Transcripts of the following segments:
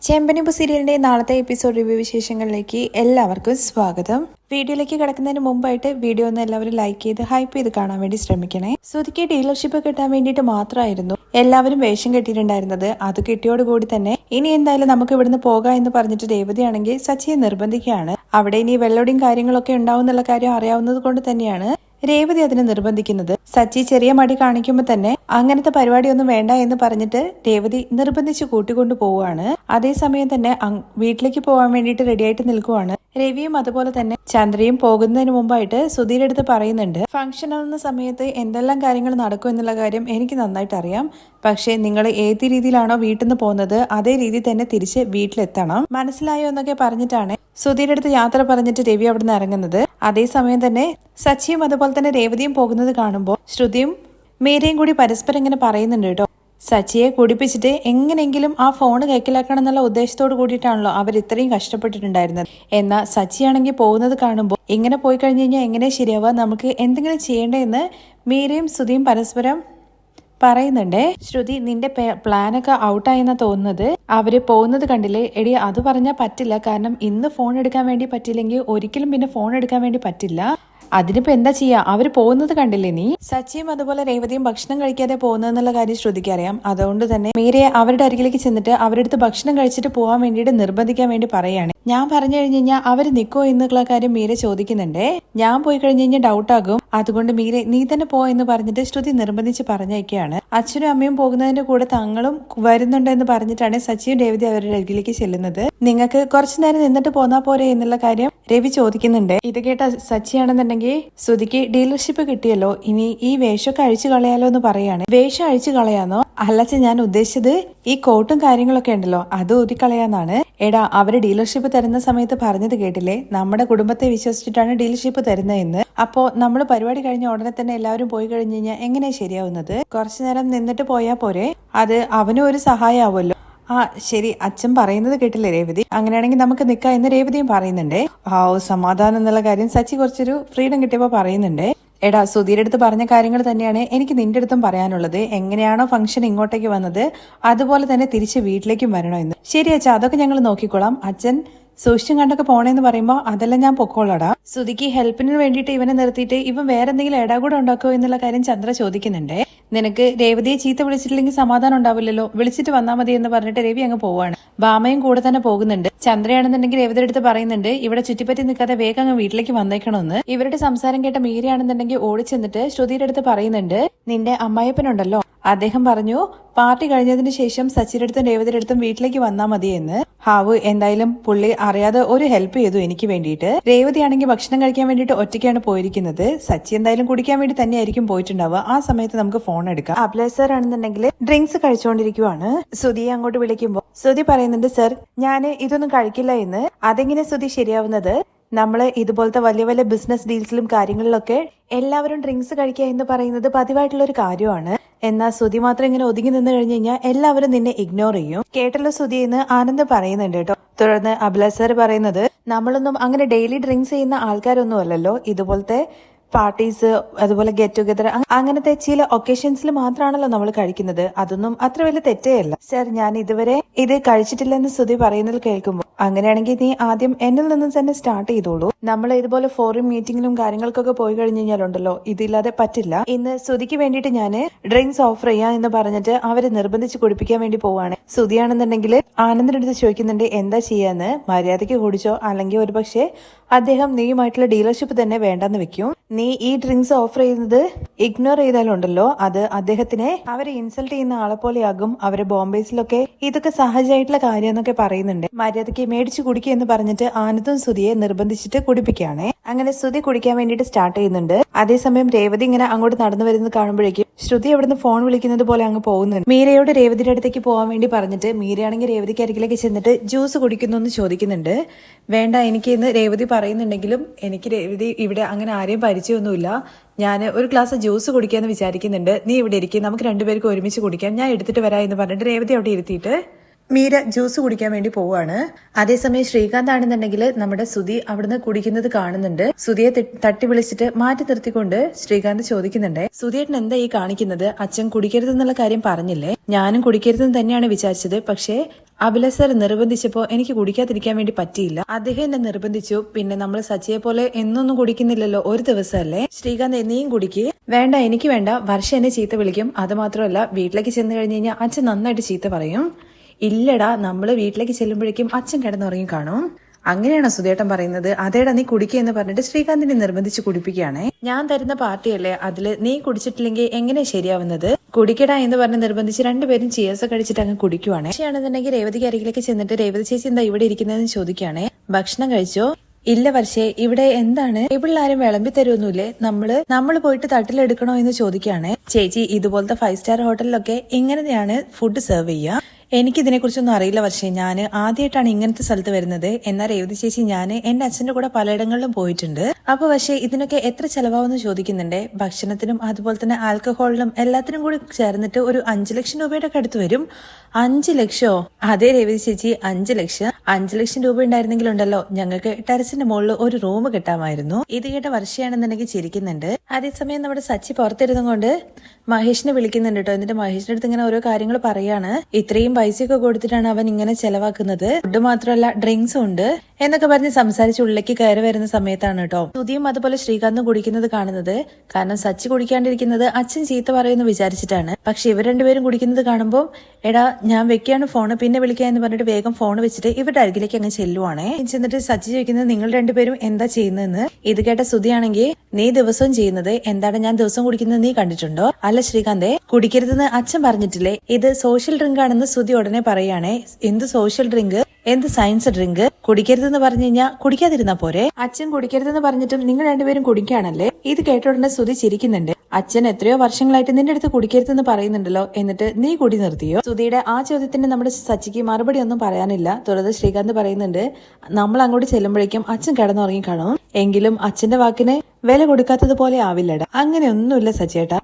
ചെമ്പനിപ്പൂ സീരിയലിന്റെ നാളത്തെ episode review വിശേഷങ്ങളിലേക്ക് എല്ലാവർക്കും സ്വാഗതം. വീഡിയോയിലേക്ക് കിടക്കുന്നതിന് മുമ്പായിട്ട് വീഡിയോ ഒന്ന് എല്ലാവരും ലൈക്ക് ചെയ്ത് ഹൈപ്പ് ചെയ്ത് കാണാൻ വേണ്ടി ശ്രമിക്കണേ. ശ്രുതിക്ക് ഡീലർഷിപ്പ് കിട്ടാൻ വേണ്ടിയിട്ട് മാത്രമായിരുന്നു എല്ലാവരും വേഷം കെട്ടിയിട്ടുണ്ടായിരുന്നത്. അത് കിട്ടിയോടുകൂടി തന്നെ ഇനി എന്തായാലും നമുക്ക് ഇവിടുന്ന് പോകാം എന്ന് പറഞ്ഞിട്ട് രേവതിയാണെങ്കിൽ സച്ചിയെ നിർബന്ധിക്കുകയാണ്. അവിടെ ഇനി വെള്ളോടിയും കാര്യങ്ങളൊക്കെ ഉണ്ടാവും എന്നുള്ള കാര്യം അറിയാവുന്നത് കൊണ്ട് തന്നെയാണ് രേവതി അതിനെ നിർബന്ധിക്കുന്നത്. സച്ചി ചെറിയ മടി കാണിക്കുമ്പോൾ തന്നെ അങ്ങനത്തെ പരിപാടിയൊന്നും വേണ്ട എന്ന് പറഞ്ഞിട്ട് രേവതി നിർബന്ധിച്ച് കൂട്ടിക്കൊണ്ടു പോവുകയാണ്. അതേസമയം തന്നെ വീട്ടിലേക്ക് പോകാൻ വേണ്ടിയിട്ട് റെഡിയായിട്ട് നിൽക്കുവാണ്. രവിയും അതുപോലെ തന്നെ ചന്ദ്രയും പോകുന്നതിന് മുമ്പായിട്ട് സുധീരുടെ അടുത്ത് പറയുന്നുണ്ട്, ഫംഗ്ഷൻ ആവുന്ന സമയത്ത് എന്തെല്ലാം കാര്യങ്ങൾ നടക്കും എന്നുള്ള കാര്യം എനിക്ക് നന്നായിട്ട് അറിയാം. പക്ഷെ നിങ്ങൾ ഏത് രീതിയിലാണോ വീട്ടിൽ നിന്ന് പോകുന്നത് അതേ രീതിയിൽ തന്നെ തിരിച്ച് വീട്ടിലെത്തണം, മനസ്സിലായോ എന്നൊക്കെ പറഞ്ഞിട്ടാണ് സുധീരുടെ അടുത്ത് യാത്ര പറഞ്ഞിട്ട് രവി അവിടെ നിന്ന് ഇറങ്ങുന്നത്. അതേസമയം തന്നെ സച്ചിയും അതുപോലെ തന്നെ രേവതിയും പോകുന്നത് കാണുമ്പോൾ ശ്രുതിയും മീരയും കൂടി പരസ്പരം ഇങ്ങനെ പറയുന്നുണ്ട് കേട്ടോ. സച്ചിയെ കുടിപ്പിച്ചിട്ട് എങ്ങനെയെങ്കിലും ആ ഫോൺ കൈക്കലാക്കണം എന്നുള്ള ഉദ്ദേശത്തോട് കൂടിയിട്ടാണല്ലോ അവർ ഇത്രയും കഷ്ടപ്പെട്ടിട്ടുണ്ടായിരുന്നത്. എന്നാൽ സച്ചിയാണെങ്കിൽ പോകുന്നത് കാണുമ്പോൾ ഇങ്ങനെ പോയി കഴിഞ്ഞു കഴിഞ്ഞാൽ എങ്ങനെ ശരിയാവുക, നമുക്ക് എന്തെങ്കിലും ചെയ്യേണ്ടതെന്ന് മീരയും ശ്രുതിയും പരസ്പരം പറയുന്നുണ്ട്. ശ്രുതി, നിന്റെ പ്ലാനൊക്കെ ഔട്ടായെന്നാ തോന്നുന്നത്. അവര് പോകുന്നത് കണ്ടില്ലേ? എടി, അത് പറഞ്ഞാൽ പറ്റില്ല. കാരണം ഇന്ന് ഫോൺ എടുക്കാൻ വേണ്ടി പറ്റില്ലെങ്കിൽ ഒരിക്കലും പിന്നെ ഫോൺ എടുക്കാൻ വേണ്ടി പറ്റില്ല. അതിനിപ്പോ എന്താ ചെയ്യാ? അവര് പോകുന്നത് കണ്ടില്ലേ നീ? സച്ചിയും അതുപോലെ രേവതിയും ഭക്ഷണം കഴിക്കാതെ പോകുന്നതെന്നുള്ള കാര്യം ശ്രുതിക്ക് അറിയാം. അതുകൊണ്ട് തന്നെ മീരയെ അവരുടെ അരികിലേക്ക് ചെന്നിട്ട് അവരുടെ അടുത്ത് ഭക്ഷണം കഴിച്ചിട്ട് പോകാൻ വേണ്ടിയിട്ട് നിർബന്ധിക്കാൻ വേണ്ടി പറയാണ്. ഞാൻ പറഞ്ഞു കഴിഞ്ഞു കഴിഞ്ഞാൽ അവര് നിക്കോ എന്നുള്ള കാര്യം മീര ചോദിക്കുന്നുണ്ട്. ഞാൻ പോയി കഴിഞ്ഞു കഴിഞ്ഞാൽ ഡൗട്ടാകും, അതുകൊണ്ട് മീര നീ തന്നെ പോ എന്ന് പറഞ്ഞിട്ട് ശ്രുതി നിർബന്ധിച്ച് പറഞ്ഞയക്കുകയാണ്. അച്ഛനും അമ്മയും പോകുന്നതിന്റെ കൂടെ തങ്ങളും വരുന്നുണ്ട് എന്ന് പറഞ്ഞിട്ടാണ് സച്ചിയും രേവതി അവരുടെ അരികിലേക്ക് ചെല്ലുന്നത്. നിങ്ങൾക്ക് കുറച്ചു നേരം നിന്നിട്ട് പോന്നാ പോരെ എന്നുള്ള കാര്യം രവി ചോദിക്കുന്നുണ്ട്. ഇത് കേട്ട സച്ചിയാണെന്നുണ്ടെങ്കിൽ ശ്രുതിക്ക് ഡീലർഷിപ്പ് കിട്ടിയല്ലോ, ഇനി ഈ വേഷമൊക്കെ അഴിച്ചു കളയാലോ എന്ന് പറയാണ്. വേഷം അഴിച്ചു കളയാന്നോ? അല്ലച്ച, ഞാൻ ഉദ്ദേശിച്ചത് ഈ കോട്ടും കാര്യങ്ങളൊക്കെ ഉണ്ടല്ലോ അത് ഊതിക്കളയാന്നാണ്. എടാ, അവര് ഡീലർഷിപ്പ് തരുന്ന സമയത്ത് പറഞ്ഞത് കേട്ടില്ലേ, നമ്മുടെ കുടുംബത്തെ വിശ്വസിച്ചിട്ടാണ് ഡീലർഷിപ്പ് തരുന്നതെന്ന്. അപ്പോ നമ്മൾ പരിപാടി കഴിഞ്ഞ ഉടനെ തന്നെ എല്ലാവരും പോയി കഴിഞ്ഞു കഴിഞ്ഞാൽ എങ്ങനെയാ ശരിയാവുന്നത്? കുറച്ചു നേരം നിന്നിട്ട് പോയാ പോരെ? അത് അവനും ഒരു സഹായമാവുമല്ലോ. ആ ശരി, അച്ഛൻ പറയുന്നത് കേട്ടില്ലേ രേവതി? അങ്ങനെയാണെങ്കിൽ നമുക്ക് നിൽക്കാം എന്ന് രേവതിയും പറയുന്നുണ്ട്. സമാധാനം എന്നുള്ള കാര്യം സച്ചി കുറച്ചൊരു ഫ്രീഡം കിട്ടിയപ്പോ പറയുന്നുണ്ട്. എടാ, സുധീരുടെ അടുത്ത് പറഞ്ഞ കാര്യങ്ങൾ തന്നെയാണ് എനിക്ക് നിന്റെ അടുത്തും പറയാനുള്ളത്. എങ്ങനെയാണോ ഫംഗ്ഷൻ ഇങ്ങോട്ടേക്ക് വന്നത് അതുപോലെ തന്നെ തിരിച്ച് വീട്ടിലേക്കും വരണോ എന്ന്. ശരി അച്ഛാ, അതൊക്കെ ഞങ്ങൾ നോക്കിക്കോളാം. അച്ഛൻ സൂക്ഷിച്ചും കണ്ടൊക്കെ പോണേന്ന് പറയുമ്പോ അതെല്ലാം ഞാൻ പൊക്കോളാടാ. സുധിക്ക് ഹെൽപ്പിന് വേണ്ടിയിട്ട് ഇവനെ നിർത്തിയിട്ട് ഇവൻ വേറെ എന്തെങ്കിലും ഇടകൂടെ ഉണ്ടാക്കുമോ എന്നുള്ള കാര്യം ചന്ദ്ര ചോദിക്കുന്നുണ്ട്. നിനക്ക് രേവതിയെ ചീത്ത വിളിച്ചിട്ടില്ലെങ്കിൽ സമാധാനം ഉണ്ടാവില്ലല്ലോ, വിളിച്ചിട്ട് വന്നാൽ മതി എന്ന് പറഞ്ഞിട്ട് രവി അങ്ങ് പോവാണ്. ബാമയും കൂടെ തന്നെ പോകുന്നുണ്ട്. ചന്ദ്രയാണെന്നുണ്ടെങ്കിൽ രേവതിയുടെ അടുത്ത് പറയുന്നുണ്ട്, ഇവിടെ ചുറ്റിപ്പറ്റി നിൽക്കാതെ വേഗം അങ്ങ് വീട്ടിലേക്ക് വന്നേക്കണമെന്ന്. ഇവരുടെ സംസാരം കേട്ട മീരയാണെന്നുണ്ടെങ്കിൽ ഓടിച്ചെന്നിട്ട് ശ്രുതിയുടെ അടുത്ത് പറയുന്നുണ്ട്, നിന്റെ അമ്മായിപ്പനുണ്ടല്ലോ അദ്ദേഹം പറഞ്ഞു പാർട്ടി കഴിഞ്ഞതിന് ശേഷം സച്ചിയുടെ അടുത്തും രേവതിയുടെ അടുത്തും വീട്ടിലേക്ക് വന്നാൽ മതി എന്ന്. ഹാവു എന്തായാലും പുള്ളി അറിയാതെ ഒരു ഹെൽപ്പ് ചെയ്തു എനിക്ക് വേണ്ടിയിട്ട്. രേവതിയാണെങ്കിൽ ഭക്ഷണം കഴിക്കാൻ വേണ്ടിയിട്ട് ഒറ്റയ്ക്കാണ് പോയിരിക്കുന്നത്. സച്ചി എന്തായാലും കുടിക്കാൻ വേണ്ടി തന്നെയായിരിക്കും പോയിട്ടുണ്ടാവുക. ആ സമയത്ത് നമുക്ക് ഫോൺ എടുക്കാം. അബ്ലേ സർ ആണെന്നുണ്ടെങ്കിൽ ഡ്രിങ്ക്സ് കഴിച്ചുകൊണ്ടിരിക്കുവാണ്. സുധിയെ അങ്ങോട്ട് വിളിക്കുമ്പോൾ സുധി പറയുന്നുണ്ട്, സർ ഞാൻ ഇതൊന്നും കഴിക്കില്ല എന്ന്. അതെങ്ങനെ സുധി ശരിയാവുന്നത്? നമ്മള് ഇതുപോലത്തെ വലിയ വലിയ ബിസിനസ് ഡീൽസിലും കാര്യങ്ങളിലൊക്കെ എല്ലാവരും ഡ്രിങ്ക്സ് കഴിക്കുക എന്ന് പറയുന്നത് പതിവായിട്ടുള്ള ഒരു കാര്യമാണ്. എന്നാൽ സുധി മാത്രം ഇങ്ങനെ ഒതുങ്ങി നിന്ന് കഴിഞ്ഞു കഴിഞ്ഞാൽ എല്ലാവരും നിന്നെ ഇഗ്നോർ ചെയ്യും. കേട്ടല്ലോ സുധി എന്ന് ആനന്ദ് പറയുന്നുണ്ട് കേട്ടോ. തുടർന്ന് അബ്ല സർ പറയുന്നത്, നമ്മളൊന്നും അങ്ങനെ ഡെയിലി ഡ്രിങ്ക്സ് ചെയ്യുന്ന ആൾക്കാരൊന്നും അല്ലല്ലോ. ഇതുപോലത്തെ പാർട്ടീസ് അതുപോലെ ഗെറ്റ് ടുഗദർ അങ്ങനത്തെ ചില ഒക്കേഷൻസിൽ മാത്രമാണല്ലോ നമ്മൾ കഴിക്കുന്നത്. അതൊന്നും അത്ര വലിയ തെറ്റേയല്ല. സർ, ഞാൻ ഇതുവരെ ഇത് കഴിച്ചിട്ടില്ലെന്ന് സുധി പറയുന്നത് കേൾക്കുമ്പോൾ, അങ്ങനെയാണെങ്കിൽ നീ ആദ്യം എന്നിൽ നിന്ന് തന്നെ സ്റ്റാർട്ട് ചെയ്തോളൂ. നമ്മൾ ഇതുപോലെ ഫോറിൻ മീറ്റിംഗിലും കാര്യങ്ങൾക്കൊക്കെ പോയി കഴിഞ്ഞു കഴിഞ്ഞാലുണ്ടല്ലോ ഇതില്ലാതെ പറ്റില്ല. ഇന്ന് സുധിക്ക് വേണ്ടിയിട്ട് ഞാൻ ഡ്രിങ്ക്സ് ഓഫർ ചെയ്യാം എന്ന് പറഞ്ഞിട്ട് അവരെ നിർബന്ധിച്ച് കുടിപ്പിക്കാൻ വേണ്ടി പോവാണ്. സുധിയാണെന്നുണ്ടെങ്കിൽ ആനന്ദിന്റെ അടുത്ത് ചോദിക്കുന്നുണ്ട് എന്താ ചെയ്യാന്ന്. മര്യാദയ്ക്ക് കുടിച്ചോ, അല്ലെങ്കിൽ ഒരുപക്ഷെ അദ്ദേഹം നീയുമായിട്ടുള്ള ഡീലർഷിപ്പ് തന്നെ വേണ്ടെന്ന് വെക്കും. നീ ഈ ഡ്രിങ്ക്സ് ഓഫർ ചെയ്യുന്നത് ഇഗ്നോർ ചെയ്താലുണ്ടല്ലോ അത് അദ്ദേഹത്തിനെ അവരെ ഇൻസൾട്ട് ചെയ്യുന്ന ആളെ പോലെയാകും. അവരെ ബോംബേസിലൊക്കെ ഇതൊക്കെ സഹജമായിട്ടുള്ള കാര്യം എന്നൊക്കെ പറയുന്നുണ്ട്. മര്യാദയ്ക്ക് മേടിച്ചു കുടിക്കുക എന്ന് പറഞ്ഞിട്ട് ആനന്ദും സുധിയെ നിർബന്ധിച്ചിട്ട് കുടിപ്പിക്കുകയാണ്. അങ്ങനെ സുധി കുടിക്കാൻ വേണ്ടിയിട്ട് സ്റ്റാർട്ട് ചെയ്യുന്നുണ്ട്. അതേസമയം രേവതി ഇങ്ങനെ അങ്ങോട്ട് നടന്നു വരുന്നത് കാണുമ്പോഴേക്കും ശ്രുതി അവിടുന്ന് ഫോൺ വിളിക്കുന്നത് പോലെ അങ്ങ് പോകുന്നുണ്ട്. മീരയോട് രേവതിയുടെ അടുത്തേക്ക് പോകാൻ വേണ്ടി പറഞ്ഞിട്ട് മീരയാണെങ്കിൽ രേവതിക്ക് അരികിലേക്ക് ചെന്നിട്ട് ജ്യൂസ് കുടിക്കുന്നു എന്ന് ചോദിക്കുന്നുണ്ട്. വേണ്ട, എനിക്ക് ഇന്ന് രേവതി പറയുന്നുണ്ടെങ്കിലും എനിക്ക് രേവതി ഇവിടെ അങ്ങനെ ആരെയും പരിചയമൊന്നുമില്ല. ഞാൻ ഒരു ഗ്ലാസ് ജ്യൂസ് കുടിക്കാന്ന് വിചാരിക്കുന്നുണ്ട്. നീ ഇവിടെ ഇരിക്കും, നമുക്ക് രണ്ടുപേർക്കും ഒരുമിച്ച് കുടിക്കാം, ഞാൻ എടുത്തിട്ട് വരാം എന്ന് പറഞ്ഞിട്ട് രേവതി അവിടെ ഇരുത്തിയിട്ട് മീര ജ്യൂസ് കുടിക്കാൻ വേണ്ടി പോവാണ്. അതേസമയം ശ്രീകാന്ത് ആണെന്നുണ്ടെങ്കിൽ നമ്മുടെ സുധി അവിടുന്ന് കുടിക്കുന്നത് കാണുന്നുണ്ട്. സുധിയെ തട്ടി വിളിച്ചിട്ട് മാറ്റി നിർത്തിക്കൊണ്ട് ശ്രീകാന്ത് ചോദിക്കുന്നുണ്ട്, സുധിയേട്ടൻ എന്താ ഈ കാണിക്കുന്നത്? അച്ഛൻ കുടിക്കരുതെന്നുള്ള കാര്യം പറഞ്ഞില്ലേ? ഞാനും കുടിക്കരുതെന്ന് തന്നെയാണ് വിചാരിച്ചത്. പക്ഷേ അഭിലാഷ് സാർ നിർബന്ധിച്ചപ്പോ എനിക്ക് കുടിക്കാതിരിക്കാൻ വേണ്ടി പറ്റിയില്ല. അദ്ദേഹം എന്നെ നിർബന്ധിച്ചു. പിന്നെ നമ്മൾ സച്ചിയെ പോലെ എന്നൊന്നും കുടിക്കുന്നില്ലല്ലോ, ഒരു ദിവസമല്ലേ. ശ്രീകാന്ത് നീയും കുടിക്ക്. വേണ്ട, എനിക്ക് വേണ്ട. വർഷ എന്നെ ചീത്ത വിളിക്കും. അത് മാത്രമല്ല, വീട്ടിലേക്ക് ചെന്ന് കഴിഞ്ഞ് കഴിഞ്ഞാൽ അച്ഛൻ നന്നായിട്ട് ചീത്ത പറയും. ഇല്ലടാ, നമ്മള് വീട്ടിലേക്ക് ചെല്ലുമ്പോഴേക്കും അച്ഛൻ കിടന്നുറങ്ങി കാണും. അങ്ങനെയാണോ സുധേട്ടൻ പറയുന്നത്? അതേടാ, നീ കുടിക്കുക എന്ന് പറഞ്ഞിട്ട് ശ്രീകാന്തിനെ നിർബന്ധിച്ച് കുടിപ്പിക്കുകയാണേ. ഞാൻ തരുന്ന പാർട്ടിയല്ലേ, അതില് നീ കുടിച്ചിട്ടില്ലെങ്കിൽ എങ്ങനെ ശരിയാവുന്നത്? കുടിക്കടാ എന്ന് പറഞ്ഞ് നിർബന്ധിച്ച് രണ്ടുപേരും ചിയേഴ്സ് കഴിച്ചിട്ട് അങ്ങ് കുടിക്കുവാണേ. പക്ഷേയാണെന്നുണ്ടെങ്കിൽ രേവതിക്ക് അരികിലേക്ക് ചെന്നിട്ട് രേവതി ചേച്ചി എന്താ ഇവിടെ ഇരിക്കുന്നതെന്ന് ചോദിക്കുകയാണേ. ഭക്ഷണം കഴിച്ചോ? ഇല്ല വർഷേ, ഇവിടെ എന്താണ് ടേബിളിൽ വിളമ്പി തരുമൊന്നുമില്ലേ? നമ്മള് പോയിട്ട് തട്ടിലെടുക്കണോ എന്ന് ചോദിക്കുകയാണേ. ചേച്ചി, ഇതുപോലത്തെ 5 സ്റ്റാർ ഹോട്ടലിലൊക്കെ ഇങ്ങനെയാണ് ഫുഡ് സെർവ് ചെയ്യുക. എനിക്കിതിനെ കുറിച്ചൊന്നും അറിയില്ല വർഷേ, ഞാൻ ആദ്യമായിട്ടാണ് ഇങ്ങനത്തെ സ്ഥലത്ത് വരുന്നത്. എന്നാൽ രേവതി ചേച്ചി, ഞാൻ എന്റെ അച്ഛന്റെ കൂടെ പലയിടങ്ങളിലും പോയിട്ടുണ്ട്. അപ്പൊ പക്ഷേ ഇതിനൊക്കെ എത്ര ചെലവാവെന്ന് ചോദിക്കുന്നുണ്ട്. ഭക്ഷണത്തിനും അതുപോലെ തന്നെ ആൽക്കഹോളിനും എല്ലാത്തിനും കൂടി ചേർന്നിട്ട് ഒരു 5 ലക്ഷം രൂപയുടെ ഒക്കെ അടുത്ത് വരും. 5 ലക്ഷോ? അതെ രേവതി ചേച്ചി, 5 ലക്ഷം. 5 ലക്ഷം രൂപ ഉണ്ടായിരുന്നെങ്കിലുണ്ടല്ലോ ഞങ്ങൾക്ക് ടെറസിന്റെ മുകളിൽ ഒരു റൂം കിട്ടാമായിരുന്നു. ഇത് കേട്ട വർഷയാണെന്നുണ്ടെങ്കിൽ ചിരിക്കുന്നുണ്ട്. അതേസമയം നമ്മുടെ സച്ചി പുറത്തിരുന്നുകൊണ്ട് മഹേഷിനെ വിളിക്കുന്നുണ്ട് കേട്ടോ. എന്നിട്ട് മഹേഷിന്റെ അടുത്ത് ഇങ്ങനെ ഓരോ കാര്യങ്ങൾ പറയാണ്. ഇത്രയും പൈസയൊക്കെ കൊടുത്തിട്ടാണ് അവൻ ഇങ്ങനെ ചെലവാക്കുന്നത്. ഫുഡ് മാത്രമല്ല ഡ്രിങ്ക്സും ഉണ്ട് എന്നൊക്കെ പറഞ്ഞ് സംസാരിച്ച് ഉള്ളിലേക്ക് കയറി വരുന്ന സമയത്താണ് കേട്ടോ സുധിയും അതുപോലെ ശ്രീകാന്തും കുടിക്കുന്നത് കാണുന്നത്. കാരണം സച്ചി കുടിക്കാണ്ടിരിക്കുന്നത് അച്ഛൻ ചീത്ത പറയുമെന്ന് വിചാരിച്ചിട്ടാണ്. പക്ഷെ ഇവർ രണ്ടുപേരും കുടിക്കുന്നത് കാണുമ്പോൾ, എടാ ഞാൻ വെക്കാണ് ഫോണ്, പിന്നെ വിളിക്കുക എന്ന് പറഞ്ഞിട്ട് വേഗം ഫോൺ വെച്ചിട്ട് ഇവരുടെ അരികിലേക്ക് അങ്ങ് ചെല്ലുവാണേ. ചെന്നിട്ട് സച്ചി ചോദിക്കുന്നത്, നിങ്ങൾ രണ്ടുപേരും എന്താ ചെയ്യുന്നതെന്ന്. ഇത് കേട്ട സുധിയാണെങ്കിൽ, നീ ദിവസവും ചെയ്യുന്നത് എന്താണ്? ഞാൻ ദിവസം കുടിക്കുന്നത് നീ കണ്ടിട്ടുണ്ടോ? അല്ല ശ്രീകാന്തേ, കുടിക്കരുതെന്ന് അച്ഛൻ പറഞ്ഞിട്ടില്ലേ? ഇത് സോഷ്യൽ ഡ്രിങ്ക് ആണെന്ന് സുധി ഉടനെ പറയുകയാണേ. എന്ത് സോഷ്യൽ ഡ്രിങ്ക്? എന്ത് സയൻസ് ഡ്രിങ്ക്? കുടിക്കരുതെന്ന് പറഞ്ഞു കഴിഞ്ഞാൽ കുടിക്കാതിരുന്നാ പോരെ? അച്ഛൻ കുടിക്കരുതെന്ന് പറഞ്ഞിട്ടും നിങ്ങൾ രണ്ടുപേരും കുടിക്കുകയാണല്ലേ. ഇത് കേട്ട ഉടനെ സുധി ചിരിക്കുന്നുണ്ട്. അച്ഛൻ എത്രയോ വർഷങ്ങളായിട്ട് നിന്റെ അടുത്ത് കുടിക്കരുതെന്ന് പറയുന്നുണ്ടല്ലോ, എന്നിട്ട് നീ കുടി നിർത്തിയോ? സുധിയുടെ ആ ചോദ്യത്തിന് നമ്മുടെ സച്ചിക്ക് മറുപടി ഒന്നും പറയാനില്ല. തുടർന്ന് ശ്രീകാന്ത് പറയുന്നുണ്ട്, നമ്മൾ അങ്ങോട്ട് ചെല്ലുമ്പോഴേക്കും അച്ഛൻ കിടന്നുറങ്ങി കാണും. എങ്കിലും അച്ഛന്റെ വാക്കിന് വില കൊടുക്കാത്തതുപോലെ ആവില്ലടാ. അങ്ങനെ ഒന്നുമില്ല സച്ചേട്ടാ.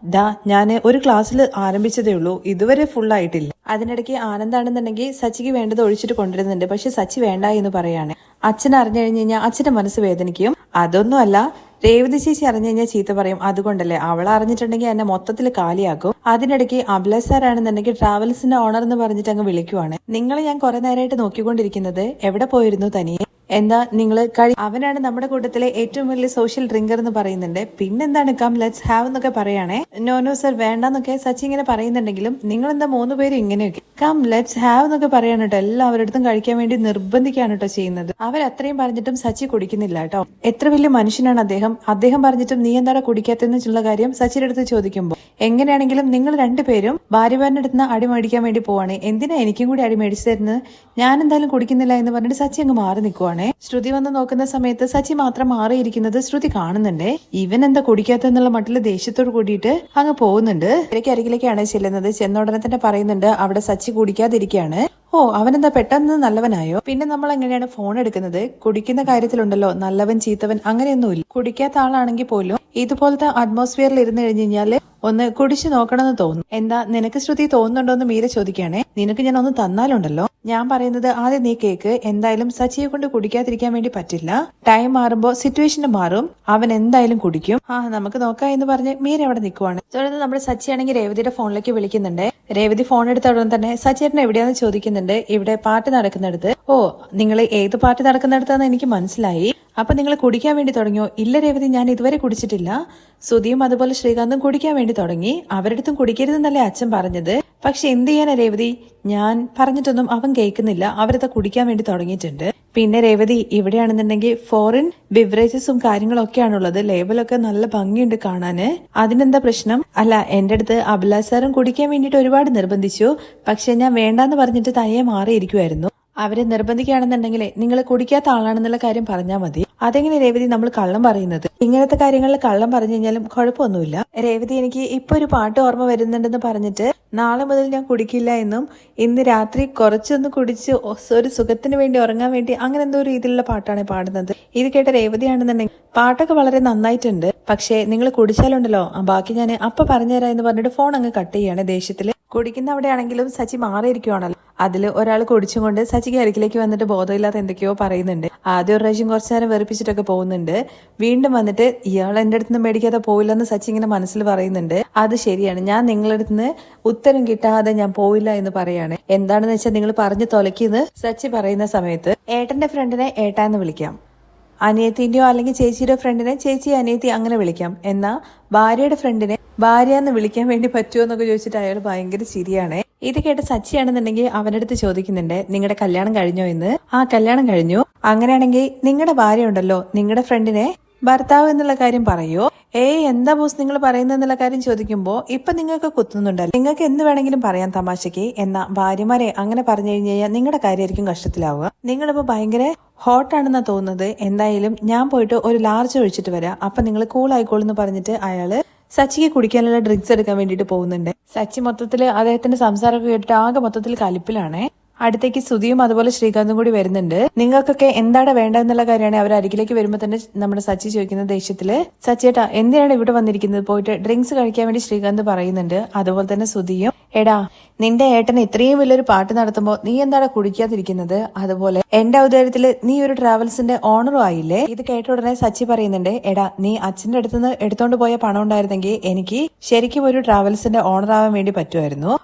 ഞാൻ ഒരു ക്ലാസ്സിൽ ആരംഭിച്ചതേ ഉള്ളൂ, ഇതുവരെ ഫുൾ ആയിട്ടില്ല. അതിനിടയ്ക്ക് ആനന്ദാണെന്നുണ്ടെങ്കിൽ സച്ചിക്ക് വേണ്ടത് ഒഴിച്ചിട്ട് കൊണ്ടുവരുന്നുണ്ട്. പക്ഷെ സച്ചി വേണ്ട എന്ന് പറയാണ്. അച്ഛൻ അറിഞ്ഞു കഴിഞ്ഞു കഴിഞ്ഞാൽ അച്ഛന്റെ മനസ്സ് വേദനിക്കും. അതൊന്നുമല്ല, രേവതി ചേച്ചി അറിഞ്ഞു കഴിഞ്ഞാൽ ചീത്ത പറയും. അതുകൊണ്ടല്ലേ. അവൾ അറിഞ്ഞിട്ടുണ്ടെങ്കിൽ എന്നെ മൊത്തത്തിൽ കാലിയാക്കും. അതിനിടയ്ക്ക് അഭിലാഷ് സാർ ആണെന്നുണ്ടെങ്കിൽ ട്രാവൽസിന്റെ ഓണർ എന്ന് പറഞ്ഞിട്ട് അങ്ങ് വിളിക്കുവാണ്. നിങ്ങൾ ഞാൻ കുറെ നേരമായിട്ട് നോക്കിക്കൊണ്ടിരിക്കുന്നത്, എവിടെ പോയിരുന്നു തനിയെ? എന്താ നിങ്ങൾ അവനാണ് നമ്മുടെ കൂട്ടത്തിലെ ഏറ്റവും വലിയ സോഷ്യൽ ഡ്രിങ്കർ എന്ന് പറയുന്നുണ്ട്. പിന്നെന്താണ് കം ലെറ്റ്സ് ഹാവ് എന്നൊക്കെ പറയാണേ. നോ സർ വേണ്ടെന്നൊക്കെ സച്ചി ഇങ്ങനെ പറയുന്നുണ്ടെങ്കിലും നിങ്ങൾ എന്താ 3 പേരും ഇങ്ങനെയൊക്കെ കം ലെറ്റ്സ് ഹാവ് എന്നൊക്കെ പറയാണ് കേട്ടോ. എല്ലാവരുടെ കഴിക്കാൻ വേണ്ടി നിർബന്ധിക്കാണ് കേട്ടോ ചെയ്യുന്നത്. അവരത്രയും പറഞ്ഞിട്ടും സച്ചി കുടിക്കുന്നില്ല കേട്ടോ. എത്ര വലിയ മനുഷ്യനാണ് അദ്ദേഹം പറഞ്ഞിട്ടും നീ എന്താ കുടിക്കാത്തെന്നുള്ള കാര്യം സച്ചിയുടെ അടുത്ത് ചോദിക്കുമ്പോൾ, എങ്ങനെയാണെങ്കിലും നിങ്ങൾ രണ്ടുപേരും ഭാര്യമാരുടെ അടുത്ത് അടി മേടിക്കാൻ വേണ്ടി പോവാണ്. എന്തിനാ എനിക്കും കൂടി അടി മേടിച്ചു തരുന്നത്? ഞാൻ എന്തായാലും കുടിക്കുന്നില്ല എന്ന് പറഞ്ഞിട്ട് സച്ചി അങ്ങ് മാറി നിൽക്കുവാണ്. ശ്രുതി വന്ന് നോക്കുന്ന സമയത്ത് സച്ചി മാത്രം മാറിയിരിക്കുന്നത് ശ്രുതി കാണുന്നുണ്ട്. ഇവൻ എന്താ കുടിക്കാത്തെന്നുള്ള മട്ടില് ദേഷ്യത്തോട് കൂടിയിട്ട് അങ്ങ് പോകുന്നുണ്ട്. അരികിലേക്കാണ് ചെല്ലുന്നത്. ചെന്ന ഉടനെ തന്നെ പറയുന്നുണ്ട് അവിടെ സച്ചി കുടിക്കാതിരിക്കുകയാണ്. ഓ, അവനെന്താ പെട്ടെന്ന് നല്ലവനായോ? പിന്നെ നമ്മൾ എങ്ങനെയാണ് ഫോൺ എടുക്കുന്നത്? കുടിക്കുന്ന കാര്യത്തിലുണ്ടല്ലോ നല്ലവൻ ചീത്തവൻ അങ്ങനെയൊന്നുമില്ല. കുടിക്കാത്ത ആളാണെങ്കിൽ പോലും ഇതുപോലത്തെ അറ്റ്മോസ്ഫിയറിൽ ഇരുന്ന് കഴിഞ്ഞ് കഴിഞ്ഞാല് ഒന്ന് കുടിച്ചു നോക്കണമെന്ന് തോന്നും. എന്താ നിനക്ക് ശ്രുതി തോന്നുന്നുണ്ടോ എന്ന് മീര ചോദിക്കുകയാണെ. നിനക്ക് ഞാൻ ഒന്ന് തന്നാലുണ്ടല്ലോ. ഞാൻ പറയുന്നത് ആദ്യം നീ കേക്ക്. എന്തായാലും സച്ചിയെ കൊണ്ട് കുടിക്കാതിരിക്കാൻ വേണ്ടി പറ്റില്ല. ടൈം മാറുമ്പോ സിറ്റുവേഷൻ മാറും. അവൻ എന്തായാലും കുടിക്കും. നമുക്ക് നോക്കാം എന്ന് പറഞ്ഞ് മീര അവിടെ നിൽക്കുവാണ്. തുടർന്ന് നമ്മുടെ സച്ചിയാണെങ്കിൽ രേവതിയുടെ ഫോണിലേക്ക് വിളിക്കുന്നുണ്ട്. രേവതി ഫോൺ എടുത്ത ഉടൻ തന്നെ സച്ചേട്ടൻ എവിടെയാന്ന് ചോദിക്കുന്നുണ്ട്. ഇവിടെ പാർട്ടി നടക്കുന്നിടത്ത്. ഓ, നിങ്ങൾ ഏത് പാർട്ടി നടക്കുന്നിടത്താന്ന് എനിക്ക് മനസ്സിലായി. അപ്പൊ നിങ്ങൾ കുടിക്കാൻ വേണ്ടി തുടങ്ങിയോ? ഇല്ല രേവതി, ഞാൻ ഇതുവരെ കുടിച്ചിട്ടില്ല. സുധിയും അതുപോലെ ശ്രീകാന്തും കുടിക്കാൻ വേണ്ടി തുടങ്ങി. അവരടുത്തും കുടിക്കരുതെന്നല്ലേ അച്ഛൻ പറഞ്ഞത്. പക്ഷെ എന്ത് ചെയ്യാനാ രേവതി, ഞാൻ പറഞ്ഞിട്ടൊന്നും അവൻ കേൾക്കുന്നില്ല. അവരത് കുടിക്കാൻ വേണ്ടി തുടങ്ങിയിട്ടുണ്ട്. പിന്നെ രേവതി, ഇവിടെയാണെന്നുണ്ടെങ്കിൽ ഫോറിൻ ബിവറേജസും കാര്യങ്ങളൊക്കെയാണുള്ളത്. ലേബലൊക്കെ നല്ല ഭംഗിയുണ്ട് കാണാന്. അതിനെന്താ പ്രശ്നം? അല്ല, എന്റെ അടുത്ത് അഭിലാഷ് സാറും കുടിക്കാൻ വേണ്ടിയിട്ട് ഒരുപാട് നിർബന്ധിച്ചു. പക്ഷെ ഞാൻ വേണ്ടാന്ന് പറഞ്ഞിട്ട് തനിയെ മാറിയിരിക്കുമായിരുന്നു. അവരെ നിർബന്ധിക്കുകയാണെന്നുണ്ടെങ്കിലേ നിങ്ങൾ കുടിക്കാത്ത ആളാണെന്നുള്ള കാര്യം പറഞ്ഞാൽ മതി. അതെങ്ങനെ രേവതി നമ്മൾ കള്ളം പറയുന്നത്? ഇങ്ങനത്തെ കാര്യങ്ങളിൽ കള്ളം പറഞ്ഞു കഴിഞ്ഞാലും കുഴപ്പമൊന്നുമില്ല. രേവതി, എനിക്ക് ഇപ്പൊ ഒരു പാട്ട് ഓർമ്മ വരുന്നുണ്ടെന്ന് പറഞ്ഞിട്ട് നാളെ മുതൽ ഞാൻ കുടിക്കില്ല എന്നും ഇന്ന് രാത്രി കുറച്ചൊന്ന് കുടിച്ച് ഒരു സുഖത്തിന് വേണ്ടി ഉറങ്ങാൻ വേണ്ടി അങ്ങനെ എന്തോ രീതിയിലുള്ള പാട്ടാണ് പാടുന്നത്. ഇത് കേട്ട രേവതിയാണെന്നുണ്ടെങ്കിൽ പാട്ടൊക്കെ വളരെ നന്നായിട്ടുണ്ട്. പക്ഷെ നിങ്ങൾ കുടിച്ചാലുണ്ടല്ലോ ബാക്കി ഞാൻ അപ്പൊ പറഞ്ഞുതരാം എന്ന് പറഞ്ഞിട്ട് ഫോൺ അങ്ങ് കട്ട് ചെയ്യാണ് ദേഷ്യത്തില്. കുടിക്കുന്ന അവിടെ ആണെങ്കിലും സച്ചി മാറിയിരിക്കുവാണല്ലോ. അതിൽ ഒരാൾ കുടിച്ചും കൊണ്ട് സച്ചിക്ക് അരികിലേക്ക് വന്നിട്ട് ബോധമില്ലാത്ത എന്തൊക്കെയോ പറയുന്നുണ്ട്. ആദ്യം ഒരു പ്രാവശ്യം കുറച്ചു നേരം വെറുപ്പിച്ചിട്ടൊക്കെ പോകുന്നുണ്ട്. വീണ്ടും വന്നിട്ട് ഇയാൾ എന്റെ അടുത്ത് നിന്ന് മേടിക്കാതെ പോയില്ലെന്ന് സച്ചി ഇങ്ങനെ മനസ്സിൽ പറയുന്നുണ്ട്. അത് ശരിയാണ്, ഞാൻ നിങ്ങളുടെ അടുത്ത് നിന്ന് ഉത്തരം കിട്ടാതെ ഞാൻ പോയില്ല എന്ന് പറയാണ്. എന്താണെന്ന് വെച്ചാൽ നിങ്ങൾ പറഞ്ഞു തൊലക്കിന്ന് സച്ചി പറയുന്ന സമയത്ത് ഏട്ടന്റെ ഫ്രണ്ടിനെ ഏട്ടാന്ന് വിളിക്കാം, അനിയത്തിന്റെയോ അല്ലെങ്കിൽ ചേച്ചിയുടെ ഫ്രണ്ടിനെ ചേച്ചി അനിയത്തി അങ്ങനെ വിളിക്കാം, എന്നാ ഭാര്യയുടെ ഫ്രണ്ടിനെ ഭാര്യ എന്ന് വിളിക്കാൻ വേണ്ടി പറ്റുമോ എന്നൊക്കെ ചോദിച്ചിട്ട് അയാൾ ഭയങ്കര ചിരിയാണ്. ഇത് കേട്ട് സച്ചിയാണെന്നുണ്ടെങ്കിൽ അവനടുത്ത് ചോദിക്കുന്നുണ്ട്, നിങ്ങളുടെ കല്യാണം കഴിഞ്ഞോ എന്ന്. ആ കല്യാണം കഴിഞ്ഞു. അങ്ങനെയാണെങ്കിൽ നിങ്ങളുടെ ഭാര്യ ഉണ്ടല്ലോ, നിങ്ങളുടെ ഫ്രണ്ടിനെ ഭർത്താവ് എന്നുള്ള കാര്യം പറയോ? എന്താ ബോസ് നിങ്ങൾ പറയുന്നെന്നുള്ള കാര്യം ചോദിക്കുമ്പോ ഇപ്പൊ നിങ്ങൾക്ക് കുത്തുന്നുണ്ടല്ലോ, നിങ്ങൾക്ക് എന്ത് വേണമെങ്കിലും പറയാം തമാശക്ക്, എന്നാ ഭാര്യമാരെ അങ്ങനെ പറഞ്ഞു കഴിഞ്ഞാൽ നിങ്ങളുടെ കാര്യമായിരിക്കും കഷ്ടത്തിലാവുക. നിങ്ങളിപ്പോ ഭയങ്കര ഹോട്ടാണെന്നാ തോന്നുന്നത്. എന്തായാലും ഞാൻ പോയിട്ട് ഒരു ലാർജ് ഒഴിച്ചിട്ട് വരാം, അപ്പൊ നിങ്ങൾ കൂൾ ആയിക്കോളെന്ന് പറഞ്ഞിട്ട് അയാള് സച്ചിക്ക് കുടിക്കാനുള്ള ഡ്രിങ്ക്സ് എടുക്കാൻ വേണ്ടിട്ട് പോകുന്നുണ്ട്. സച്ചി മൊത്തത്തില് അദ്ദേഹത്തിന്റെ സംസാരമൊക്കെ കേട്ടിട്ട് ആകെ മൊത്തത്തിൽ കലിപ്പിലാണ്. അടുത്തേക്ക് സുധിയും അതുപോലെ ശ്രീകാന്തും കൂടി വരുന്നുണ്ട്. നിങ്ങൾക്കൊക്കെ എന്താണ് വേണ്ടതെന്നുള്ള കാര്യമാണ് അവർ അരികിലേക്ക് വരുമ്പോൾ തന്നെ നമ്മുടെ സച്ചി ചോദിക്കുന്ന ദേഷ്യത്തില്. സച്ചിയേട്ടാ എന്തിനാണ് ഇവിടെ വന്നിരിക്കുന്നത്, പോയിട്ട് ഡ്രിങ്ക്സ് കഴിക്കാൻ വേണ്ടി ശ്രീകാന്ത് പറയുന്നുണ്ട്. അതുപോലെ തന്നെ സുധിയും, എടാ നിന്റെ ഏട്ടന് ഇത്രയും വലിയൊരു പാട്ട് നടത്തുമ്പോ നീ എന്താണ് കുടിക്കാതിരിക്കുന്നത്, അതുപോലെ എന്റെ ഔദാര്യത്തില് നീ ഒരു ട്രാവൽസിന്റെ ഓണറും ആയില്ലേ. ഇത് കേട്ട ഉടനെ സച്ചി പറയുന്നുണ്ട്, എടാ നീ അച്ഛന്റെ അടുത്തുനിന്ന് എടുത്തോണ്ട് പോയ പണം ഉണ്ടായിരുന്നെങ്കിൽ എനിക്ക് ശരിക്കും ഒരു ട്രാവൽസിന്റെ ഓണർ ആവാൻ വേണ്ടി പറ്റുമായിരുന്നു.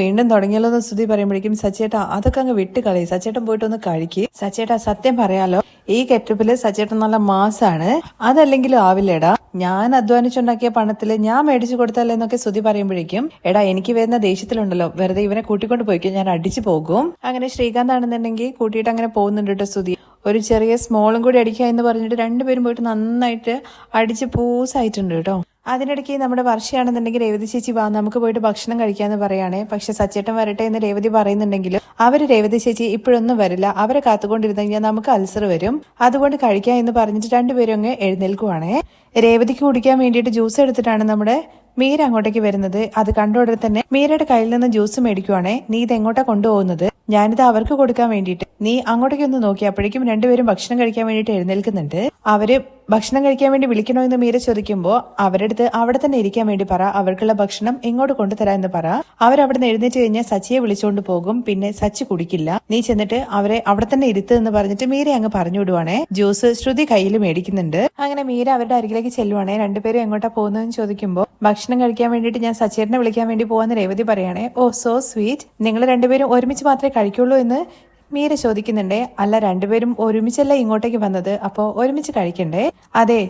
വീണ്ടും തുടങ്ങിയല്ലോ എന്ന് സുധി പറയുമ്പോഴേക്കും സച്ചേട്ടാ അതൊക്കെ അങ്ങ് വിട്ടുകളി, സച്ചേട്ടൻ പോയിട്ട് ഒന്ന് കഴിക്ക്. സച്ചേട്ടാ സത്യം പറയാലോ ഈ കെറ്റപ്പില് സച്ചേട്ടൻ നല്ല മാസാണ്, അതല്ലെങ്കിലും ആവില്ലേടാ, ഞാൻ അധ്വാനിച്ചുണ്ടാക്കിയ പണത്തില് ഞാൻ മേടിച്ചു കൊടുത്തല്ലെന്നൊക്കെ സുധി പറയുമ്പോഴേക്കും, എടാ എനിക്ക് വരുന്ന ദേഷ്യത്തിലുണ്ടല്ലോ വെറുതെ ഇവനെ കൂട്ടിക്കൊണ്ട് പോയിക്കോ, ഞാൻ അടിച്ചു പോകും. അങ്ങനെ ശ്രീകാന്ത് ആണെന്നുണ്ടെങ്കിൽ കൂട്ടിയിട്ട് അങ്ങനെ പോകുന്നുണ്ട് കേട്ടോ. സുധി ഒരു ചെറിയ സ്മോളും കൂടി അടിക്കുക എന്ന് പറഞ്ഞിട്ട് രണ്ടുപേരും പോയിട്ട് നന്നായിട്ട് അടിച്ച് പൂസായിട്ടുണ്ട് കേട്ടോ. അതിനിടയ്ക്ക് നമ്മുടെ വർഷയാണെന്നുണ്ടെങ്കിൽ രേവതി ചേച്ചി വാ നമുക്ക് പോയിട്ട് ഭക്ഷണം കഴിക്കാന്ന് പറയാണ്. പക്ഷെ സച്ചേട്ടൻ വരട്ടെ എന്ന് രേവതി പറയുന്നുണ്ടെങ്കിലും അവര് രേവതി ചേച്ചി ഇപ്പോഴൊന്നും വരില്ല, അവരെ കാത്തുകൊണ്ടിരുന്നു കഴിഞ്ഞാൽ നമുക്ക് അൾസർ വരും, അതുകൊണ്ട് കഴിക്കാം എന്ന് പറഞ്ഞിട്ട് രണ്ടുപേരും അങ്ങ് എഴുന്നേൽക്കുവാണേ. രേവതിക്ക് കുടിക്കാൻ വേണ്ടിയിട്ട് ജ്യൂസ് എടുത്തിട്ടാണ് നമ്മുടെ മീര അങ്ങോട്ടേക്ക് വരുന്നത്. അത് കണ്ട ഉടനെ തന്നെ മീരയുടെ കയ്യിൽ നിന്ന് ജ്യൂസ് മേടിക്കുവാണേ. നീ ഇത് എങ്ങോട്ടാ കൊണ്ടുപോകുന്നത്, ഞാനിത് അവർക്ക് കൊടുക്കാൻ വേണ്ടിയിട്ട്, നീ അങ്ങോട്ടേക്ക് ഒന്ന് നോക്കി. അപ്പോഴേക്കും രണ്ടുപേരും ഭക്ഷണം കഴിക്കാൻ വേണ്ടിയിട്ട് എഴുന്നേൽക്കുന്നുണ്ട്. അവര് ഭക്ഷണം കഴിക്കാൻ വേണ്ടി വിളിക്കണോ എന്ന് മീര ചോദിക്കുമ്പോ അവരുടെ അടുത്ത് അവിടെ തന്നെ ഇരിക്കാൻ വേണ്ടി പറ, അവർക്കുള്ള ഭക്ഷണം ഇങ്ങോട്ട് കൊണ്ടുതരാ എന്ന് പറ. അവരവിടെ നിന്ന് എഴുന്നേറ്റ് കഴിഞ്ഞാൽ സച്ചിയെ വിളിച്ചുകൊണ്ട് പോകും, പിന്നെ സച്ചി കുടിക്കില്ല, നീ ചെന്നിട്ട് അവരെ അവിടെ തന്നെ ഇരുത്ത് എന്ന് പറഞ്ഞിട്ട് മീര അങ്ങ് പറഞ്ഞു വിടുവാണേ. ജ്യൂസ് ശ്രുതി കയ്യിൽ മേടിക്കുന്നുണ്ട്. അങ്ങനെ മീര അവരുടെ അരികിലേക്ക് ചെല്ലുവാണേ. രണ്ടുപേരും എങ്ങോട്ടാ പോകുന്നതെന്ന് ചോദിക്കുമ്പോ ഭക്ഷണം കഴിക്കാൻ വേണ്ടിയിട്ട് ഞാൻ സച്ചേട്ടനെ വിളിക്കാൻ വേണ്ടി പോവാന്ന് രേവതി പറയാണേ. ഓ സോ സ്വീറ്റ്, നിങ്ങൾ രണ്ടുപേരും ഒരുമിച്ച് മാത്രമേ കഴിക്കുള്ളൂ എന്ന് മീര ചോദിക്കുന്നുണ്ടേ. അല്ല രണ്ടുപേരും ഒരുമിച്ചല്ല ഇങ്ങോട്ടേക്ക് വന്നത്, അപ്പോ ഒരുമിച്ച് കഴിക്കണ്ടേ? അതെ,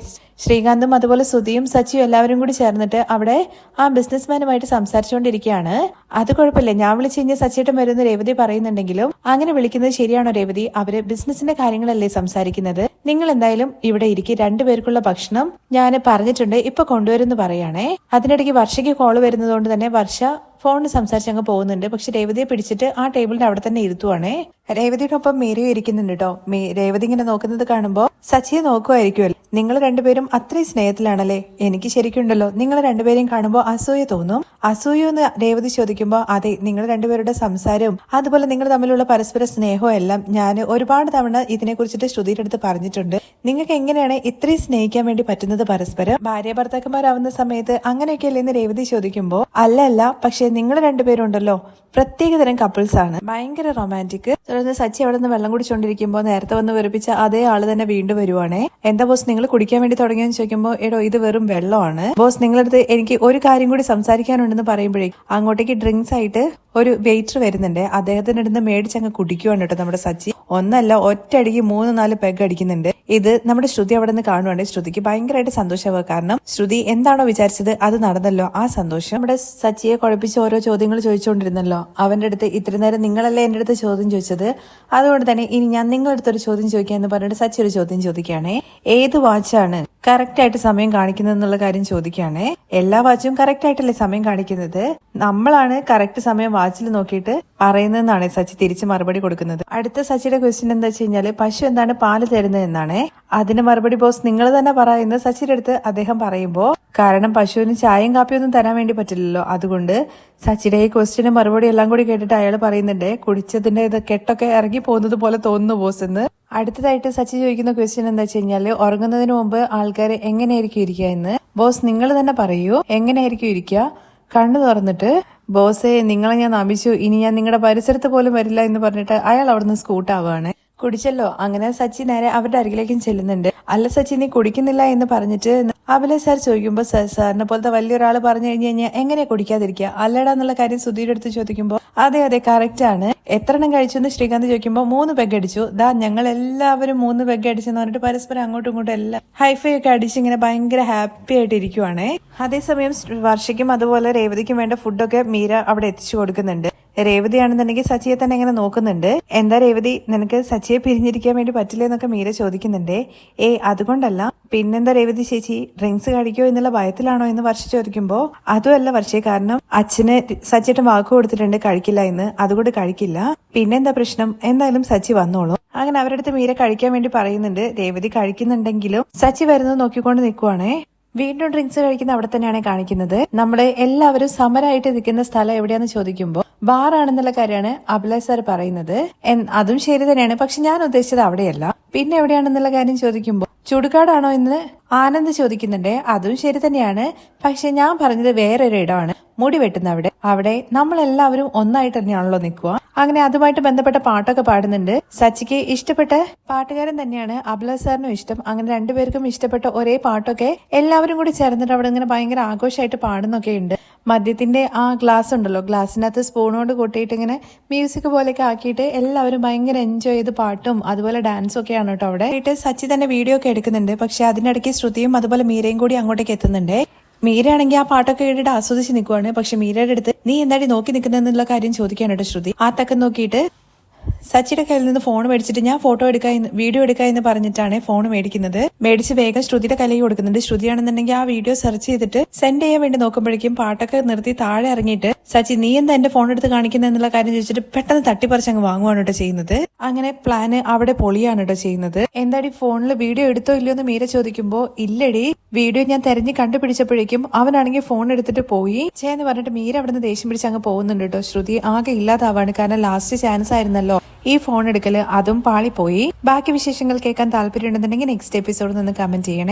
ശ്രീകാന്തും അതുപോലെ സുധിയും സച്ചിയും എല്ലാവരും കൂടി ചേർന്നിട്ട് അവിടെ ആ ബിസിനസ്മാനുമായിട്ട് സംസാരിച്ചുകൊണ്ടിരിക്കുകയാണ്. അത് കുഴപ്പമില്ല, ഞാൻ വിളിച്ചു കഴിഞ്ഞാൽ സച്ചിയേട്ടൻ വരുന്ന രേവതി പറയുന്നുണ്ടെങ്കിലും അങ്ങനെ വിളിക്കുന്നത് ശരിയാണോ രേവതി? അവര് ബിസിനസിന്റെ കാര്യങ്ങളല്ലേ സംസാരിക്കുന്നത്. നിങ്ങൾ എന്തായാലും ഇവിടെ ഇരിക്കും, രണ്ടുപേർക്കുള്ള ഭക്ഷണം ഞാൻ പറഞ്ഞിട്ടുണ്ട്, ഇപ്പൊ കൊണ്ടുവരുമെന്ന് പറയാണേ. അതിനിടയ്ക്ക് വർഷയ്ക്ക് കോള് വരുന്നതുകൊണ്ട് തന്നെ വർഷ ഫോണിൽ സംസാരിച്ച് അങ്ങ് പോകുന്നുണ്ട്. പക്ഷെ രേവതിയെ പിടിച്ചിട്ട് ആ ടേബിളിന്റെ അവിടെ തന്നെ ഇരുത്തുവാണേ. രേവതിയുടെ ഒപ്പം മീരയും ഇരിക്കുന്നുണ്ട് കേട്ടോ. രേവതി ഇങ്ങനെ നോക്കുന്നത് കാണുമ്പോ സച്ചിയെ നോക്കുമായിരിക്കുമല്ലോ. നിങ്ങൾ രണ്ടുപേരും അത്രയും സ്നേഹത്തിലാണല്ലേ? എനിക്ക് ശരിക്കുണ്ടല്ലോ നിങ്ങൾ രണ്ടുപേരെയും കാണുമ്പോൾ അസൂയ തോന്നും. അസൂയ എന്ന് രേവതി ചോദിക്കുമ്പോ അതെ, നിങ്ങൾ രണ്ടുപേരുടെ സംസാരവും അതുപോലെ നിങ്ങൾ തമ്മിലുള്ള പരസ്പര സ്നേഹവും എല്ലാം ഞാൻ ഒരുപാട് തവണ ഇതിനെ കുറിച്ചിട്ട് ശ്രുതിയുടെ അടുത്ത് പറഞ്ഞിട്ടുണ്ട്. നിങ്ങൾക്ക് എങ്ങനെയാണ് ഇത്രയും സ്നേഹിക്കാൻ വേണ്ടി പറ്റുന്നത് പരസ്പരം? ഭാര്യ ഭർത്താക്കന്മാരാവുന്ന സമയത്ത് അങ്ങനെയൊക്കെയല്ലേ എന്ന് രേവതി ചോദിക്കുമ്പോ അല്ല, പക്ഷെ നിങ്ങൾ രണ്ടുപേരും ഉണ്ടല്ലോ പ്രത്യേകതരം കപ്പിൾസ് ആണ്, ഭയങ്കര റൊമാൻറ്റിക്. തുടർന്ന് സച്ചി അവിടെ നിന്ന് വെള്ളം കുടിച്ചോണ്ടിരിക്കുമ്പോ നേരത്തെ വന്ന് വെറുപ്പിച്ച അതേ ആള് തന്നെ വീണ്ടും വരുവാണേ. എന്താ ബോസ് നിങ്ങൾ കുടിക്കാൻ വേണ്ടി തുടങ്ങിയെന്ന് ചോദിക്കുമ്പോ എടോ ഇത് വെറും വെള്ളമാണ് ബോസ്, നിങ്ങളടുത്ത് എനിക്ക് ഒരു കാര്യം കൂടി സംസാരിക്കാനുണ്ടെന്ന് പറയുമ്പോഴേക്കും അങ്ങോട്ടേക്ക് ഡ്രിങ്ക്സ് ആയിട്ട് ഒരു വെയിറ്റർ വരുന്നുണ്ട്. അദ്ദേഹത്തിന്റെ അടുത്ത് മേടിച്ചങ്ങ് കുടിക്കുവാണ് കേട്ടോ നമ്മുടെ സച്ചി. ഒന്നല്ല ഒറ്റയടിക്ക് 3-4 പെഗ് അടിക്കുന്നുണ്ട്. ഇത് നമ്മുടെ ശ്രുതി അവിടെ നിന്ന് കാണുവാണ്. ശ്രുതിക്ക് ഭയങ്കരമായിട്ട് സന്തോഷമാവുക. കാരണം ശ്രുതി എന്താണോ വിചാരിച്ചത് അത് നടന്നല്ലോ, ആ സന്തോഷം. നമ്മുടെ സച്ചിയെ കുഴപ്പിച്ച് ഓരോ ചോദ്യങ്ങൾ ചോദിച്ചുകൊണ്ടിരുന്നല്ലോ. അവന്റെ അടുത്ത് ഇത്ര നേരം നിങ്ങളല്ലേ എന്റെ അടുത്ത് ചോദ്യം ചോദിച്ചത്, അതുകൊണ്ട് തന്നെ ഇനി ഞാൻ നിങ്ങളുടെ അടുത്തൊരു ചോദ്യം ചോദിക്കുക എന്ന് പറഞ്ഞിട്ട് സച്ചി ഒരു ചോദ്യം ചോദിക്കുകയാണേ. ഏത് വാച്ചാണ് കറക്റ്റ് ആയിട്ട് സമയം കാണിക്കുന്നത് എന്നുള്ള കാര്യം ചോദിക്കുകയാണേ. എല്ലാ വാച്ചും കറക്റ്റ് ആയിട്ടല്ലേ സമയം കാണിക്കുന്നത്, നമ്മളാണ് കറക്റ്റ് സമയം വാച്ചിൽ നോക്കിയിട്ട് പറയുന്നതെന്നാണ് സച്ചി തിരിച്ച് മറുപടി കൊടുക്കുന്നത്. അടുത്ത സച്ചിയുടെ ക്വസ്റ്റ്യൻ എന്താ വെച്ച് കഴിഞ്ഞാല് പശു എന്താണ് പാല് തരുന്നത് എന്നാണ്. അതിന് മറുപടി ബോസ് നിങ്ങൾ തന്നെ പറയുന്നത് സച്ചിയുടെ അടുത്ത് അദ്ദേഹം പറയുമ്പോ, കാരണം പശുവിന് ചായയും കാപ്പിയൊന്നും തരാൻ വേണ്ടി പറ്റില്ലല്ലോ, അതുകൊണ്ട് സച്ചിയുടെ ഈ ക്വസ്റ്റ്യന് മറുപടി എല്ലാം കൂടി കേട്ടിട്ട് അയാൾ പറയുന്നുണ്ട് കുടിച്ചതിന്റെ ഇത് കെട്ടൊക്കെ ഇറങ്ങി പോകുന്നത് പോലെ തോന്നുന്നു ബോസ് എന്ന്. അടുത്തതായിട്ട് സച്ചി ചോദിക്കുന്ന ക്വസ്റ്റ്യൻ എന്താ വെച്ച് കഴിഞ്ഞാല് ഉറങ്ങുന്നതിന് മുമ്പ് ആൾക്കാർ എങ്ങനെയായിരിക്കും ഇരിക്കുക എന്ന്. ബോസ് നിങ്ങൾ തന്നെ പറയൂ, എങ്ങനെയായിരിക്കും ഇരിക്കുക? കണ്ണു തുറന്നിട്ട് ബോസേ നിങ്ങളെ ഞാൻ നമിച്ചു, ഇനി ഞാൻ നിങ്ങളുടെ പരിസരത്ത് പോലും വരില്ല എന്ന് പറഞ്ഞിട്ട് അയാൾ അവിടുന്ന് സ്കൂട്ടാവുകയാണ്. കുടിച്ചല്ലോ. അങ്ങനെ സച്ചി നേരെ അവരുടെ അരികിലേക്കും ചെല്ലുന്നുണ്ട്. അല്ല സച്ചി നീ കുടിക്കുന്നില്ല എന്ന് പറഞ്ഞിട്ട് അഭിലയ സാർ ചോദിക്കുമ്പോൾ സാറിനെ പോലത്തെ വലിയൊരാൾ പറഞ്ഞു കഴിഞ്ഞു കഴിഞ്ഞാൽ എങ്ങനെയാ കുടിക്കാതിരിക്കുക അല്ലടാ എന്നുള്ള കാര്യം സുധീരുടെ അടുത്ത് ചോദിക്കുമ്പോൾ അതെ കറക്റ്റ് ആണ്, എത്ര എണ്ണം കഴിച്ചു എന്ന് ശ്രീകാന്ത് ചോദിക്കുമ്പോൾ 3 പെഗ് അടിച്ചു. ഞങ്ങൾ എല്ലാവരും 3 പെഗ് അടിച്ചെന്ന് പറഞ്ഞിട്ട് പരസ്പരം അങ്ങോട്ടും ഇങ്ങോട്ടും എല്ലാം ഹൈഫൈ ഒക്കെ അടിച്ച് ഇങ്ങനെ ഭയങ്കര ഹാപ്പി ആയിട്ട് ഇരിക്കുവാണേ. അതേസമയം വർഷയ്ക്കും അതുപോലെ രേവതിക്കും വേണ്ട ഫുഡൊക്കെ മീര അവിടെ എത്തിച്ചു കൊടുക്കുന്നുണ്ട്. രേവതിയാണെന്നുണ്ടെങ്കിൽ സച്ചിയെ തന്നെ ഇങ്ങനെ നോക്കുന്നുണ്ട്. എന്താ രേവതി നിനക്ക് സച്ചിയെ പിരിഞ്ഞിരിക്കാൻ വേണ്ടി പറ്റില്ല എന്നൊക്കെ മീര ചോദിക്കുന്നുണ്ട്. അതുകൊണ്ടല്ല, പിന്നെന്താ രേവതി ചേച്ചി ഡ്രിങ്ക്സ് കഴിക്കോ എന്നുള്ള ഭയത്തിലാണോ എന്ന് വർഷ ചോദിക്കുമ്പോൾ അതുമല്ല വർഷയെ, കാരണം അച്ഛന് സച്ചിയുടെ വാക്ക് കൊടുത്തിട്ടുണ്ട് കഴിക്കില്ല എന്ന്, അതുകൊണ്ട് കഴിക്കില്ല. പിന്നെന്താ പ്രശ്നം, എന്തായാലും സച്ചി വന്നോളൂ. അങ്ങനെ അവരുടെ അടുത്ത് മീര കഴിക്കാൻ വേണ്ടി പറയുന്നുണ്ട്. രേവതി കഴിക്കുന്നുണ്ടെങ്കിലും സച്ചി വരുന്നത് നോക്കിക്കൊണ്ട് നിൽക്കുവാണേ. വീണ്ടും ഡ്രിങ്ക്സ് കഴിക്കുന്ന അവിടെ തന്നെയാണ് കാണിക്കുന്നത്. നമ്മള് എല്ലാവരും സമരമായിട്ട് നിൽക്കുന്ന സ്ഥലം എവിടെയാന്ന് ചോദിക്കുമ്പോൾ ബാറാണെന്നുള്ള കാര്യമാണ് അഭിലയ സാർ പറയുന്നത്. അതും ശരി തന്നെയാണ്, പക്ഷെ ഞാൻ ഉദ്ദേശിച്ചത് അവിടെയല്ല. പിന്നെ എവിടെയാണെന്നുള്ള കാര്യം ചോദിക്കുമ്പോൾ ചുടുകാടാണോ എന്ന് ആനന്ദ് ചോദിക്കുന്നുണ്ട്. അതും ശരി തന്നെയാണ്, പക്ഷെ ഞാൻ പറഞ്ഞത് വേറൊരു ഇടമാണ്, മുടി വെട്ടുന്ന അവിടെ നമ്മളെല്ലാവരും ഒന്നായിട്ട് തന്നെയാണല്ലോ നിൽക്കുക. അങ്ങനെ അതുമായിട്ട് ബന്ധപ്പെട്ട പാട്ടൊക്കെ പാടുന്നുണ്ട്. സച്ചിക്ക് ഇഷ്ടപ്പെട്ട പാട്ടുകാരൻ തന്നെയാണ് അഭിലയ സാറിനും ഇഷ്ടം. അങ്ങനെ രണ്ടുപേർക്കും ഇഷ്ടപ്പെട്ട ഒരേ പാട്ടൊക്കെ എല്ലാവരും കൂടി ചേർന്നിട്ട് അവിടെ ഇങ്ങനെ ഭയങ്കര ആഘോഷമായിട്ട് പാടുന്നൊക്കെ ഉണ്ട്. മദ്യത്തിന്റെ ആ ഗ്ലാസ് ഉണ്ടല്ലോ, ഗ്ലാസിനകത്ത് സ്പൂണോട് കൂട്ടിയിട്ട് ഇങ്ങനെ മ്യൂസിക് പോലെയൊക്കെ ആക്കിയിട്ട് എല്ലാവരും ഭയങ്കര എൻജോയ് ചെയ്ത് പാട്ടും അതുപോലെ ഡാൻസും ഒക്കെയാണ് കേട്ടോ അവിടെ. സച്ചി തന്നെ വീഡിയോ ഒക്കെ എടുക്കുന്നുണ്ട്. പക്ഷെ അതിനിടയ്ക്ക് ശ്രുതിയും അതുപോലെ മീരയും കൂടി അങ്ങോട്ടേക്ക് എത്തുന്നുണ്ട്. മീരയാണെങ്കിൽ ആ പാട്ടൊക്കെ കേട്ടിട്ട് ആസ്വദിച്ച് നിൽക്കുവാണ്. പക്ഷെ മീരയുടെ അടുത്ത് നീ എന്താടി നോക്കി നിൽക്കുന്നതെന്നുള്ള കാര്യം ചോദിക്കാനായിട്ട് ശ്രുതി ആ തക്കം നോക്കിയിട്ട് സച്ചിയുടെ കയ്യിൽ നിന്ന് ഫോൺ മേടിച്ചിട്ട് ഞാൻ ഫോട്ടോ എടുക്കാൻ വീഡിയോ എടുക്കുക എന്ന് പറഞ്ഞിട്ടാണ് ഫോൺ മേടിക്കുന്നത്. മേടിച്ച് വേഗം ശ്രുതിയുടെ കയ്യിൽ കൊടുക്കുന്നുണ്ട്. ശ്രുതിയാണെന്നുണ്ടെങ്കിൽ ആ വീഡിയോ സെർച്ച് ചെയ്തിട്ട് സെൻഡ് ചെയ്യാൻ വേണ്ടി നോക്കുമ്പോഴേക്കും പാട്ടൊക്കെ നിർത്തി താഴെ ഇറങ്ങിയിട്ട് സച്ചി നീ എന്താ എന്റെ ഫോൺ എടുത്ത് കാണിക്കുന്നത് എന്നുള്ള കാര്യം ചോദിച്ചിട്ട് പെട്ടെന്ന് തട്ടിപ്പറിച്ച് അങ്ങ് വാങ്ങുവാണ് കേട്ടോ ചെയ്യുന്നത്. അങ്ങനെ പ്ലാന് അവിടെ പൊളിയാണ് കേട്ടോ ചെയ്യുന്നത്. എന്താടി ഫോണിൽ വീഡിയോ എടുത്തോ ഇല്ലയോ എന്ന് മീര ചോദിക്കുമ്പോൾ ഇല്ലടി, വീഡിയോ ഞാൻ തെരഞ്ഞ് കണ്ടുപിടിച്ചപ്പോഴേക്കും അവനാണെങ്കിൽ ഫോൺ എടുത്തിട്ട് പോയി എന്ന് പറഞ്ഞിട്ട് മീര അവിടെ നിന്ന് ദേഷ്യം പിടിച്ച് അങ്ങ് പോകുന്നുണ്ട് കേട്ടോ. ശ്രുതി ആകെ ഇല്ലാതാവാണ്, കാരണം ലാസ്റ്റ് ചാൻസ് ആയിരുന്നല്ലോ ഈ ഫോൺ എടുക്കല്, അതും പാളിപ്പോയി. ബാക്കി വിശേഷങ്ങൾ കേൾക്കാൻ താല്പര്യം ഉണ്ടെന്നുണ്ടെങ്കിൽ നെക്സ്റ്റ് എപ്പിസോഡിൽ നിന്ന് കമന്റ് ചെയ്യണേ.